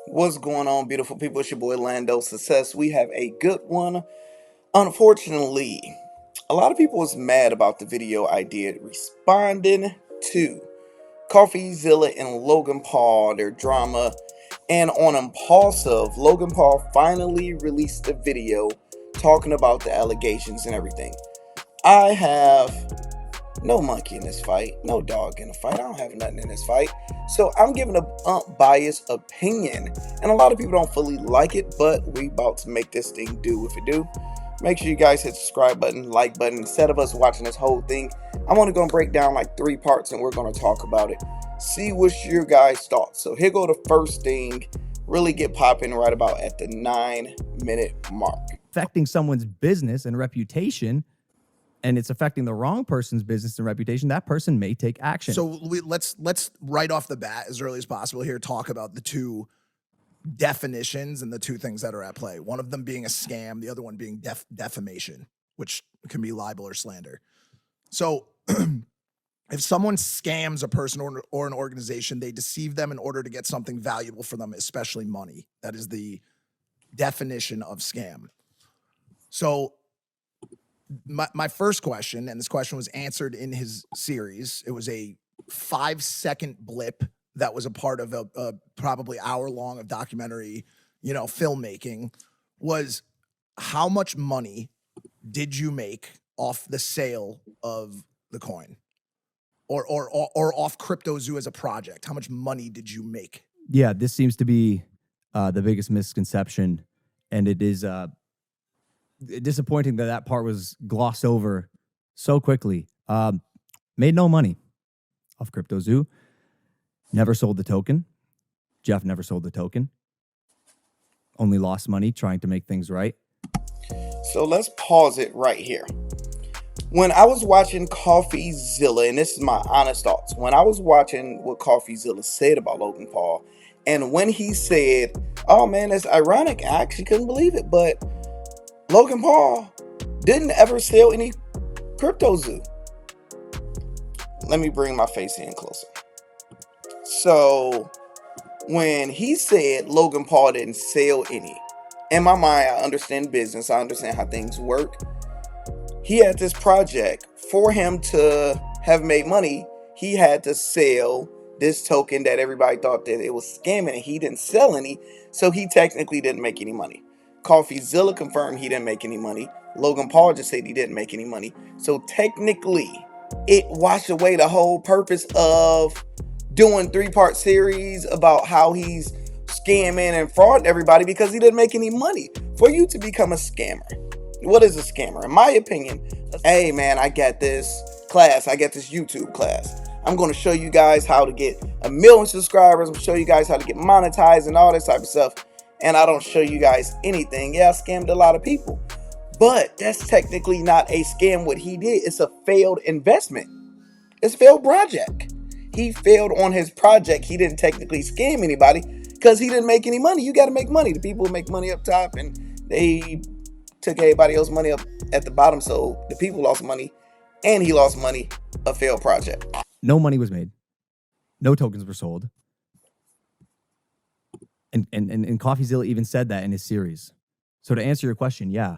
What's going on, beautiful people? It's your boy Lando Success. We have a good one. Unfortunately, a lot of people was mad about the video I did responding to Coffeezilla and Logan Paul, their drama. And on Impaulsive, Logan Paul finally released a video talking about the allegations and everything. I have no monkey in this fight, no dog in the fight. I don't have nothing in this fight. So I'm giving a biased opinion. And a lot of people don't fully like it, but we about to make this thing do what it do. Make sure you guys hit the subscribe button, like button. Instead of us watching this whole thing, I'm only going to break down like 3 parts and we're going to talk about it. See what's your guys' thoughts. So here go the first thing. Really get popping right about at the 9-minute mark. Affecting someone's business and reputation, and it's affecting the wrong person's business and reputation, that person may take action. So let's right off the bat, as early as possible here, talk about the two definitions and the two things that are at play. One of them being a scam, the other one being defamation, which can be libel or slander. So if someone scams a person or an organization, they deceive them in order to get something valuable for them, especially money. That is the definition of scam. So my first question, and this question was answered in his series. It was a 5-second blip that was a part of a probably hour-long of documentary, filmmaking, was how much money did you make off the sale of the coin or off CryptoZoo as a project? How much money did you make? Yeah, this seems to be the biggest misconception, and it is disappointing that part was glossed over so quickly. Made no money off CryptoZoo. Never sold the token. Jeff never sold the token. Only lost money trying to make things right. So let's pause it right here. When I was watching Coffeezilla, and this is my honest thoughts, when I was watching what Coffeezilla said about Logan Paul, and when he said, oh man, that's ironic, I actually couldn't believe it, but Logan Paul didn't ever sell any CryptoZoo. Let me bring my face in closer. So when he said Logan Paul didn't sell any, in my mind, I understand business. I understand how things work. He had this project. For him to have made money, he had to sell this token that everybody thought that it was scamming, and he didn't sell any, so he technically didn't make any money. Coffeezilla confirmed he didn't make any money. Logan Paul just said he didn't make any money. So technically, it washed away the whole purpose of doing 3-part series about how he's scamming and frauding everybody, because he didn't make any money. For you to become a scammer, what is a scammer? In my opinion, hey man, I got this class, I got this YouTube class. I'm going to show you guys how to get 1 million subscribers. I'm going to show you guys how to get monetized and all this type of stuff. And I don't show you guys anything. Yeah, I scammed a lot of people. But that's technically not a scam. What he did, it's a failed investment. It's a failed project. He failed on his project. He didn't technically scam anybody because he didn't make any money. You got to make money. The people make money up top, and they took everybody else's money up at the bottom. So the people lost money and he lost money. A failed project. No money was made. No tokens were sold. And Coffeezilla even said that in his series. So to answer your question, yeah,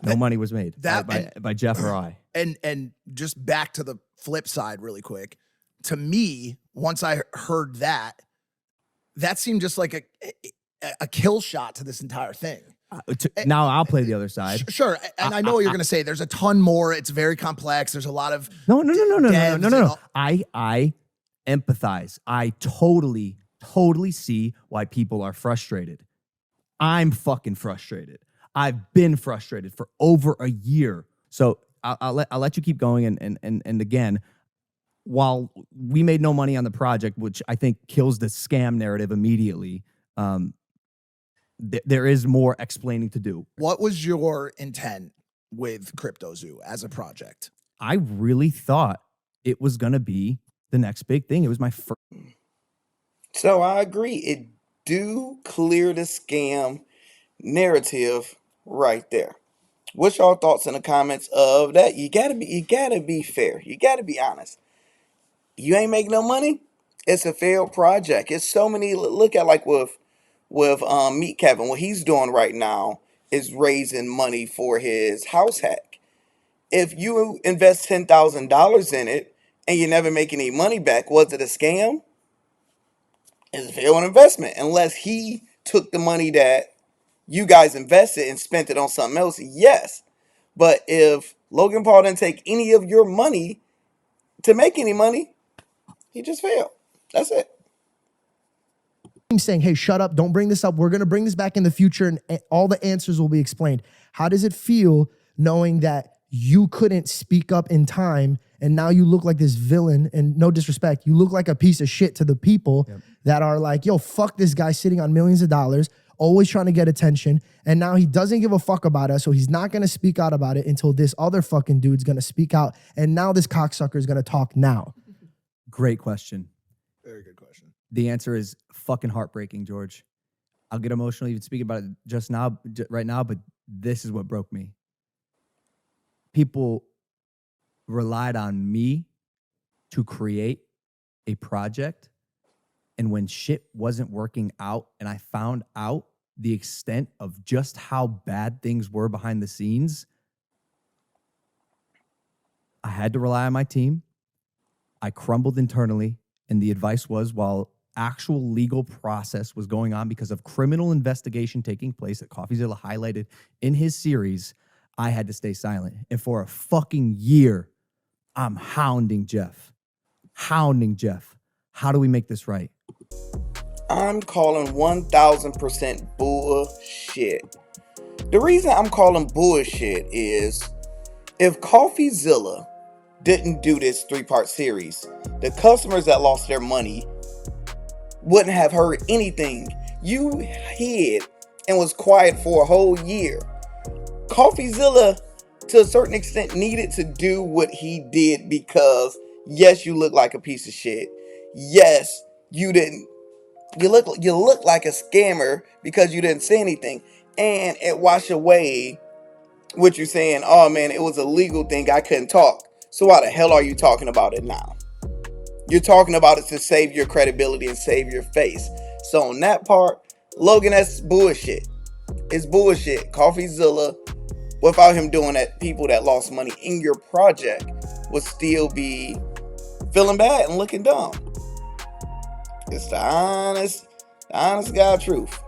no money was made by Jeff or I. And just back to the flip side really quick. To me, once I heard that seemed just like a kill shot to this entire thing. Now I'll play the other side. Sure. And I know what you're going to say. There's a ton more. It's very complex. There's a lot of No. I empathize. I totally see why people are frustrated. I'm fucking frustrated. I've been frustrated for over a year. So I'll let you keep going. And again, while we made no money on the project, which I think kills the scam narrative immediately, there is more explaining to do. What was your intent with CryptoZoo as a project? I really thought it was going to be the next big thing. It was my first. So I agree. It do clear the scam narrative right there. What's your thoughts in the comments of that? You gotta be fair. You gotta be honest. You ain't make no money. It's a failed project. It's so many. Look at like with Meat Kevin. What he's doing right now is raising money for his house hack. If you invest $10,000 in it and you never make any money back, was it a scam? It's a failed investment. Unless he took the money that you guys invested and spent it on something else, yes. But if Logan Paul didn't take any of your money to make any money, he just failed. That's it. Saying, hey, shut up, don't bring this up. We're going to bring this back in the future and all the answers will be explained. How does it feel knowing that you couldn't speak up in time and now you look like this villain? And no disrespect, you look like a piece of shit to the people that are like, yo, fuck this guy sitting on millions of dollars, always trying to get attention. And now he doesn't give a fuck about us. So he's not going to speak out about it until this other fucking dude's going to speak out. And now this cocksucker is going to talk now. Great question. Very good question. The answer is fucking heartbreaking, George. I'll get emotional even speaking about it just now, right now, but this is what broke me. People relied on me to create a project, and when shit wasn't working out and I found out the extent of just how bad things were behind the scenes, I had to rely on my team. I crumbled internally, and the advice was, while actual legal process was going on because of criminal investigation taking place that CoffeeZilla highlighted in his series, I had to stay silent. And for a fucking year, I'm hounding Jeff. How do we make this right? I'm calling 1000% bullshit. The reason I'm calling bullshit is if CoffeeZilla didn't do this 3-part series, the customers that lost their money wouldn't have heard anything. You hid and was quiet for a whole year. CoffeeZilla, to a certain extent, needed to do what he did because, yes, you look like a piece of shit. Yes, you didn't. You look like a scammer because you didn't say anything, and it washed away what you're saying. Oh man, it was a legal thing. I couldn't talk. So why the hell are you talking about it now? You're talking about it to save your credibility and save your face. So on that part, Logan, that's bullshit. It's bullshit. CoffeeZilla, without him doing that, people that lost money in your project would still be feeling bad and looking dumb. It's the honest God truth.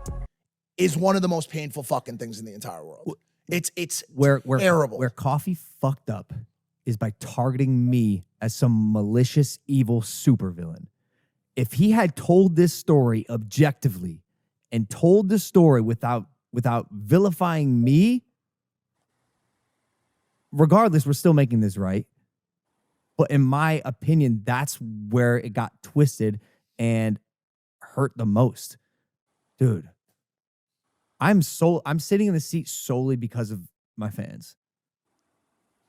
Is one of the most painful fucking things in the entire world. It's Where terrible. Where Coffee fucked up is by targeting me as some malicious, evil supervillain. If he had told this story objectively and told the story without vilifying me, regardless, we're still making this right. But in my opinion, that's where it got twisted and hurt the most. Dude, I'm sitting in the seat solely because of my fans.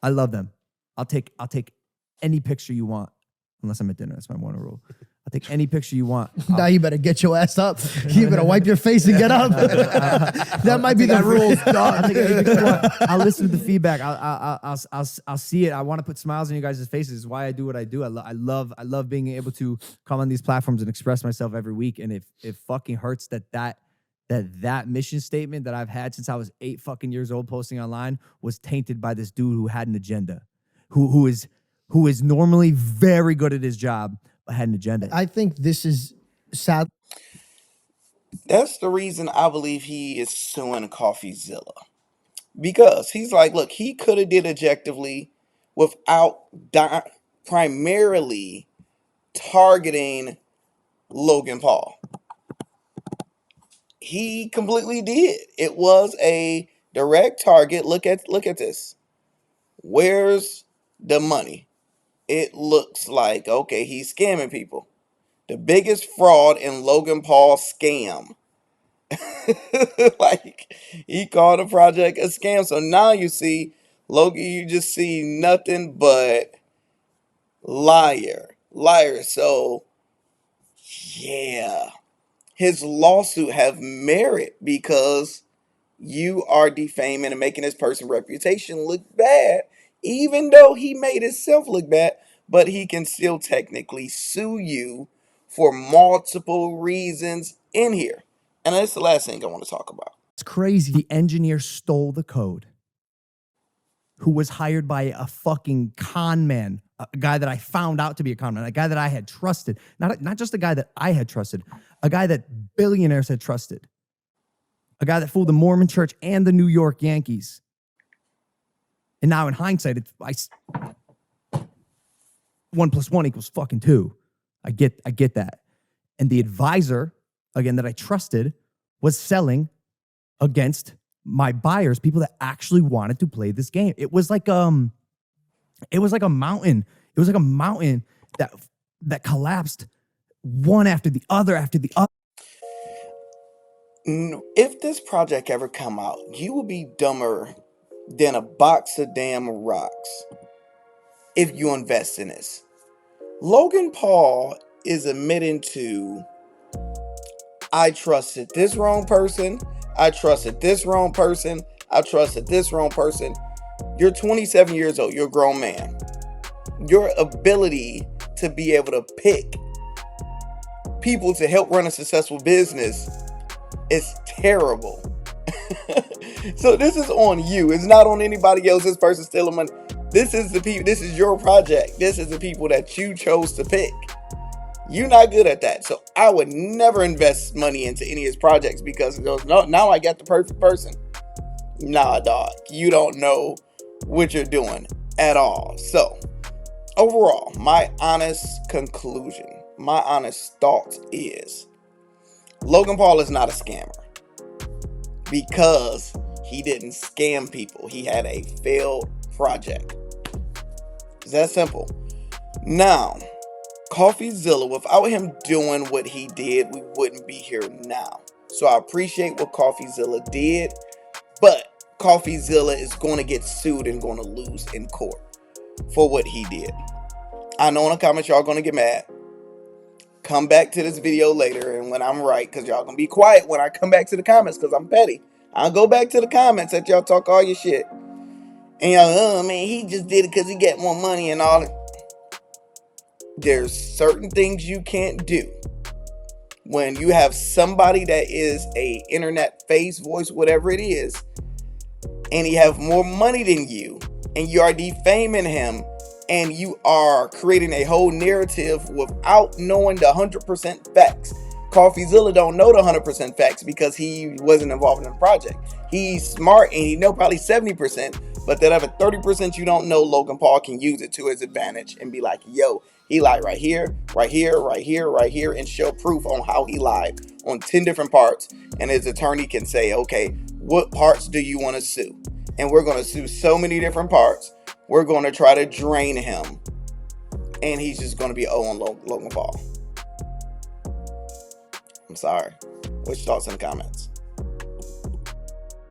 I love them. I'll take any picture you want, unless I'm at dinner. That's my one rule. I'll take any picture you want. Now you better get your ass up. You better wipe your face and get up. That might be the rule. I'll listen to the feedback. I'll see it. I want to put smiles on you guys' faces. It's why I do what I do. I love being able to come on these platforms and express myself every week. And it fucking hurts that mission statement that I've had since I was 8 fucking years old posting online was tainted by this dude who had an agenda, who is normally very good at his job, but had an agenda. I think this is sad. That's the reason I believe he is suing CoffeeZilla. Because he's like, look, he could have did objectively without primarily targeting Logan Paul. He completely did. It was a direct target. Look at this. Where's the money? It looks like, okay, he's scamming people. The biggest fraud in Logan Paul's scam. Like, he called the project a scam. So now you see, Logan, you just see nothing but liar. So, yeah. His lawsuit have merit because you are defaming and making this person's reputation look bad, even though he made himself look bad, but he can still technically sue you for multiple reasons in here. And that's the last thing I want to talk about. It's crazy. The engineer stole the code, who was hired by a fucking con man, a guy that I found out to be a con man, a guy that I had trusted, not just a guy that I had trusted, a guy that billionaires had trusted, a guy that fooled the Mormon church and the New York Yankees. And now in hindsight, 1 + 1 = fucking 2. I get that. And the advisor, again, that I trusted was selling against my buyers, people that actually wanted to play this game. It was like a mountain. It was like a mountain that collapsed one after the other after the other. If this project ever come out, you will be dumber than a box of damn rocks if you invest in this. Logan Paul is admitting to, I trusted this wrong person, I trusted this wrong person, I trusted this wrong person. You're 27 years old, you're a grown man. Your ability to be able to pick people to help run a successful business is terrible. So this is on you. It's not on anybody else. This person stealing money. This is the people. This is your project. This is the people that you chose to pick. You're not good at that. So I would never invest money into any of his projects because it goes, no, now I got the perfect person. Nah, dog. You don't know what you're doing at all. So overall, my honest conclusion, my honest thought is Logan Paul is not a scammer because he didn't scam people. He had a failed project. It's that simple. Now, CoffeeZilla, without him doing what he did, we wouldn't be here now. So I appreciate what CoffeeZilla did, but CoffeeZilla is going to get sued and going to lose in court for what he did. I know in the comments y'all going to get mad. Come back to this video later, and when I'm right, because y'all going to be quiet when I come back to the comments, because I'm petty. I'll go back to the comments that y'all talk all your shit. And y'all, oh man, he just did it because he got more money and all that. There's certain things you can't do when you have somebody that is a internet face, voice, whatever it is, and he have more money than you, and you are defaming him, and you are creating a whole narrative without knowing the 100% facts. CoffeeZilla don't know the 100% facts because he wasn't involved in the project. He's smart and he know probably 70%, but that other 30% you don't know, Logan Paul can use it to his advantage and be like, yo, he lied right here, right here, right here, right here, and show proof on how he lied on 10 different parts. And his attorney can say, okay, what parts do you want to sue? And we're going to sue so many different parts. We're going to try to drain him. And he's just going to be owing Logan Paul. I'm sorry. What's your thoughts in the comments?